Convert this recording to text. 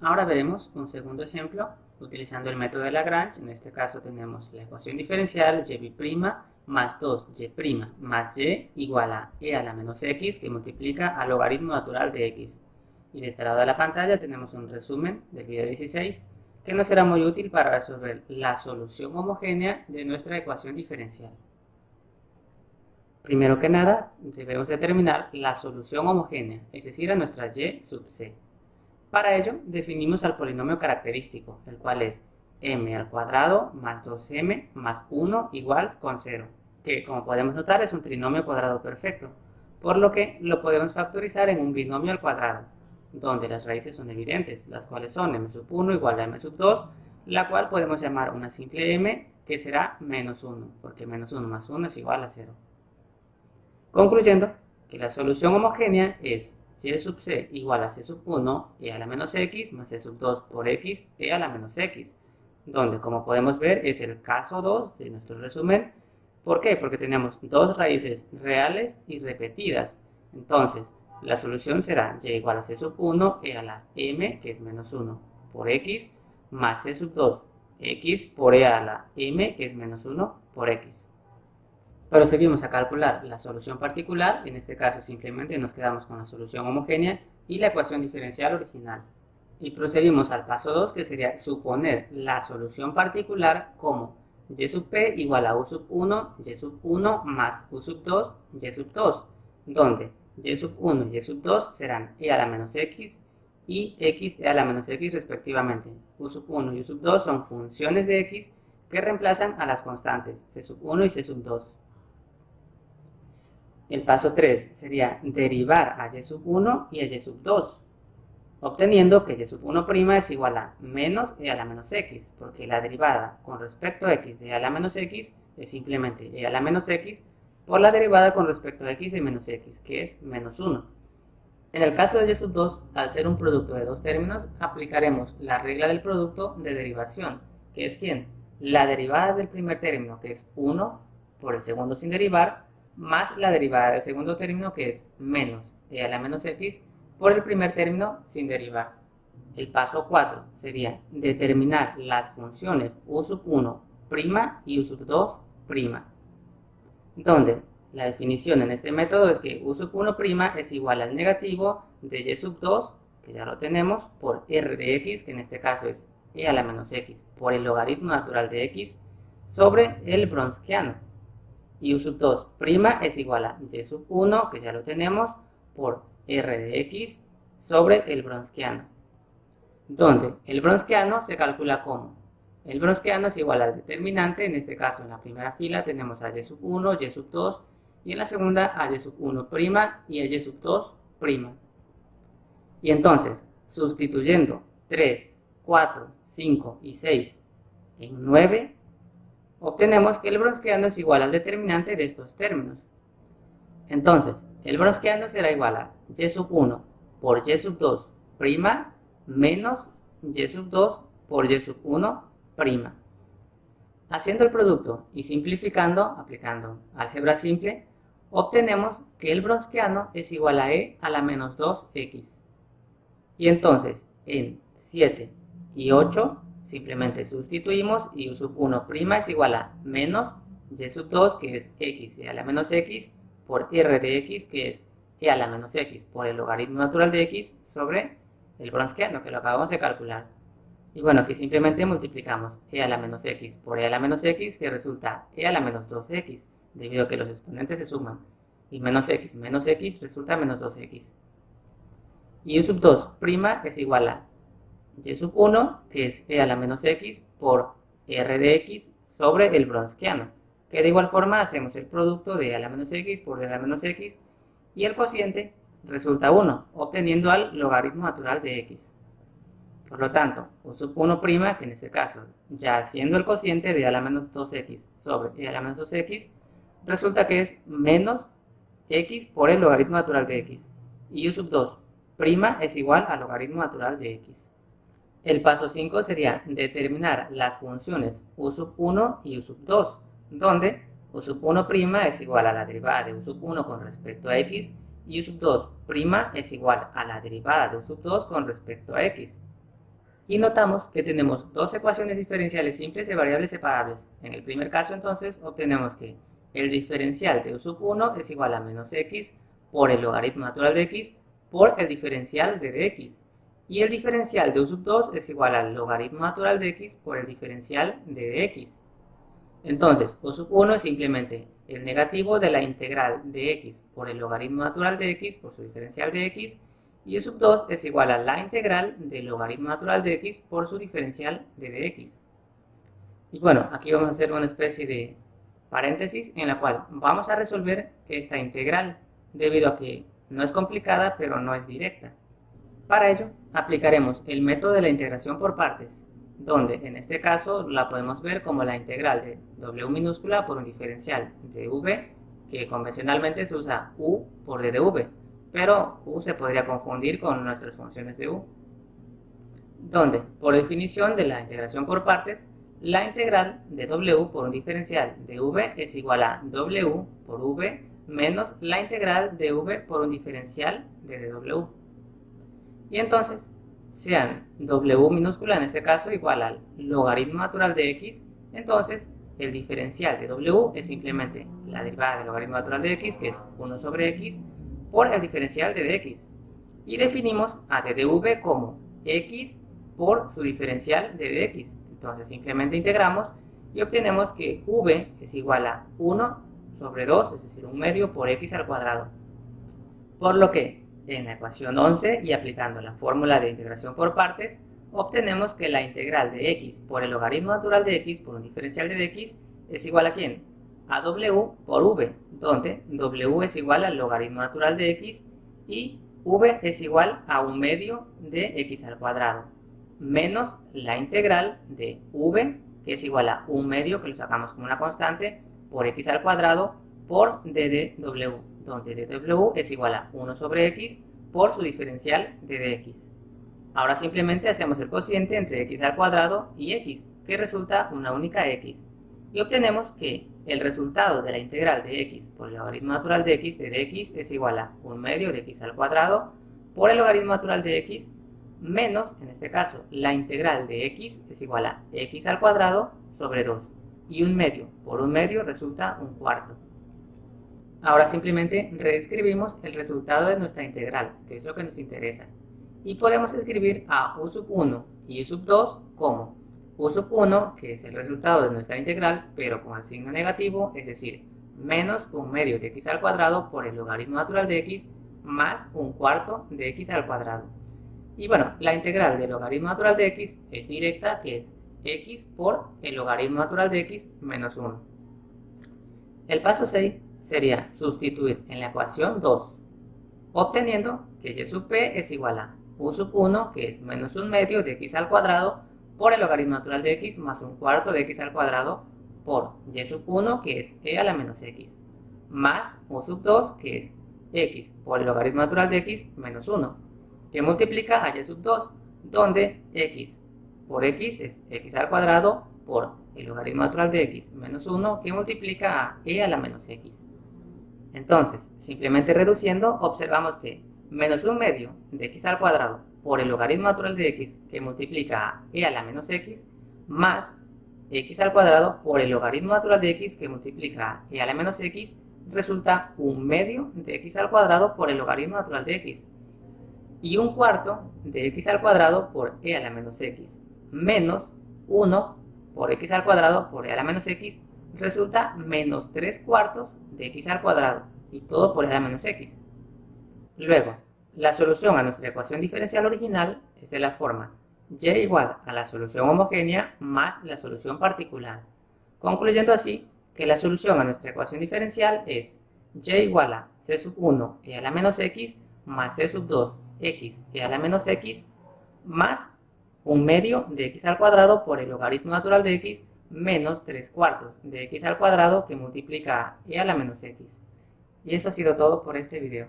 Ahora veremos un segundo ejemplo utilizando el método de Lagrange. En este caso tenemos la ecuación diferencial y' más 2y' más y igual a e a la menos x que multiplica al logaritmo natural de x. Y de este lado de la pantalla tenemos un resumen del video 16 que nos será muy útil para resolver la solución homogénea de nuestra ecuación diferencial. Primero que nada, debemos determinar la solución homogénea, es decir, a nuestra y sub c. Para ello, definimos al polinomio característico, el cual es m al cuadrado más 2m más 1 igual con 0, que como podemos notar es un trinomio cuadrado perfecto, por lo que lo podemos factorizar en un binomio al cuadrado, donde las raíces son evidentes, las cuales son m sub 1 igual a m sub 2, la cual podemos llamar una simple m, que será menos 1, porque menos 1 más 1 es igual a 0. Concluyendo que la solución homogénea es y sub c igual a c sub 1 e a la menos x más c sub 2 por x e a la menos x, donde como podemos ver es el caso 2 de nuestro resumen. ¿Por qué? Porque tenemos dos raíces reales y repetidas. Entonces, la solución será y igual a c sub 1 e a la m, que es menos 1, por x, más c sub 2, x por e a la m, que es menos 1, por x. Procedimos a calcular la solución particular, en este caso simplemente nos quedamos con la solución homogénea y la ecuación diferencial original. Y procedimos al paso 2, que sería suponer la solución particular como y sub p igual a u sub 1, y sub 1 más u sub 2, y sub 2, donde y sub 1 y y sub 2 serán e a la menos x y x e a la menos x respectivamente. U sub 1 y u sub 2 son funciones de x que reemplazan a las constantes c sub 1 y c sub 2. El paso 3 sería derivar a y sub 1 y a y sub 2, obteniendo que y sub 1' es igual a menos e a la menos x, porque la derivada con respecto a x de e a la menos x es simplemente e a la menos x por la derivada con respecto a x de menos x, que es menos 1. En el caso de y sub 2, al ser un producto de dos términos, aplicaremos la regla del producto de derivación, que es ¿quién? La derivada del primer término, que es 1, por el segundo sin derivar, más la derivada del segundo término, que es menos e a la menos x por el primer término sin derivar. El paso 4 sería determinar las funciones u sub 1' y u sub 2', donde la definición en este método es que u sub 1' es igual al negativo de y sub 2, que ya lo tenemos, por r de x, que en este caso es e a la menos x, por el logaritmo natural de x, sobre el Wronskiano. Y u sub 2' es igual a y sub 1, que ya lo tenemos, por r de x sobre el Wronskiano, donde el Wronskiano se calcula como el Wronskiano es igual al determinante. En este caso, en la primera fila tenemos a y sub 1, y sub 2, y en la segunda a y sub 1' y a y sub 2'. Y entonces, sustituyendo 3, 4, 5 y 6 en 9, obtenemos que el Wronskiano es igual al determinante de estos términos. Entonces, el Wronskiano será igual a y sub 1 por y sub 2' menos y sub 2 por y sub 1'. Haciendo el producto y simplificando, aplicando álgebra simple, obtenemos que el Wronskiano es igual a e a la menos 2x. Y entonces, en 7 y 8, simplemente sustituimos y u sub 1' es igual a menos y sub 2, que es x e a la menos x, por r de x, que es e a la menos x, por el logaritmo natural de x, sobre el Wronskiano, que lo acabamos de calcular. Y bueno, aquí simplemente multiplicamos e a la menos x por e a la menos x, que resulta e a la menos 2x, debido a que los exponentes se suman. Y menos x resulta menos 2x. Y u sub 2' es igual a y sub 1, que es e a la menos x, por r de x sobre el Wronskiano, que de igual forma hacemos el producto de e a la menos x por e a la menos x, y el cociente resulta 1, obteniendo al logaritmo natural de x. Por lo tanto, u sub 1', que en este caso, ya siendo el cociente de e a la menos 2x sobre e a la menos 2x, resulta que es menos x por el logaritmo natural de x. Y u sub 2' es igual al logaritmo natural de x. El paso 5 sería determinar las funciones u sub 1 y u sub 2, donde u sub 1' es igual a la derivada de u sub 1 con respecto a x, y u sub 2' es igual a la derivada de u sub 2 con respecto a x. Y notamos que tenemos dos ecuaciones diferenciales simples de variables separables. En el primer caso entonces obtenemos que el diferencial de u sub 1 es igual a menos x por el logaritmo natural de x por el diferencial de dx. Y el diferencial de u sub 2 es igual al logaritmo natural de x por el diferencial de dx. Entonces, u sub 1 es simplemente el negativo de la integral de x por el logaritmo natural de x por su diferencial de x, y u sub 2 es igual a la integral del logaritmo natural de x por su diferencial de dx. Y bueno, aquí vamos a hacer una especie de paréntesis en la cual vamos a resolver esta integral, debido a que no es complicada pero no es directa. Para ello, aplicaremos el método de la integración por partes, donde en este caso la podemos ver como la integral de w minúscula por un diferencial de v, que convencionalmente se usa u por d de v, pero u se podría confundir con nuestras funciones de u, donde por definición de la integración por partes, la integral de w por un diferencial de v es igual a w por v menos la integral de v por un diferencial de dw. Y entonces, sean w minúscula en este caso igual al logaritmo natural de x, entonces el diferencial de w es simplemente la derivada del logaritmo natural de x, que es 1 sobre x, por el diferencial de dx. Y definimos a d de v como x por su diferencial de dx. Entonces simplemente integramos y obtenemos que v es igual a 1 sobre 2, es decir, un medio por x al cuadrado. Por lo que en la ecuación 11 y aplicando la fórmula de integración por partes, obtenemos que la integral de x por el logaritmo natural de x por un diferencial de dx es igual a ¿quién? A w por v, donde w es igual al logaritmo natural de x y v es igual a un medio de x al cuadrado, menos la integral de v, que es igual a un medio, que lo sacamos como una constante, por x al cuadrado por d de w, donde dw es igual a 1 sobre x por su diferencial de dx. Ahora simplemente hacemos el cociente entre x al cuadrado y x, que resulta una única x, y obtenemos que el resultado de la integral de x por el logaritmo natural de x de dx es igual a un medio de x al cuadrado por el logaritmo natural de x menos, en este caso, la integral de x es igual a x al cuadrado sobre 2, y un medio por un medio resulta un cuarto. Ahora simplemente reescribimos el resultado de nuestra integral, que es lo que nos interesa. Y podemos escribir a u sub 1 y u sub 2 como u sub 1, que es el resultado de nuestra integral, pero con el signo negativo, es decir, menos un medio de x al cuadrado por el logaritmo natural de x más un cuarto de x al cuadrado. Y bueno, la integral del logaritmo natural de x es directa, que es x por el logaritmo natural de x menos 1. El paso 6 sería sustituir en la ecuación 2, obteniendo que y sub p es igual a u sub 1, que es menos un medio de x al cuadrado por el logaritmo natural de x más un cuarto de x al cuadrado por y sub 1, que es e a la menos x, más u sub 2, que es x por el logaritmo natural de x menos 1, que multiplica a y sub 2, donde x por x es x al cuadrado por el logaritmo natural de x menos 1, que multiplica a e a la menos x. Entonces, simplemente reduciendo, observamos que menos un medio de x al cuadrado por el logaritmo natural de x, que multiplica a e a la menos x, más x al cuadrado por el logaritmo natural de x, que multiplica a e a la menos x, resulta un medio de x al cuadrado por el logaritmo natural de x, y un cuarto de x al cuadrado por e a la menos x, menos 1 por x al cuadrado por e a la menos x, resulta menos 3 cuartos de x al cuadrado, y todo por e a la menos x. Luego, la solución a nuestra ecuación diferencial original es de la forma y igual a la solución homogénea más la solución particular, concluyendo así que la solución a nuestra ecuación diferencial es y igual a c sub 1 e a la menos x más c sub 2 x e a la menos x más un medio de x al cuadrado por el logaritmo natural de x menos 3 cuartos de x al cuadrado, que multiplica a e a la menos x. Y eso ha sido todo por este video.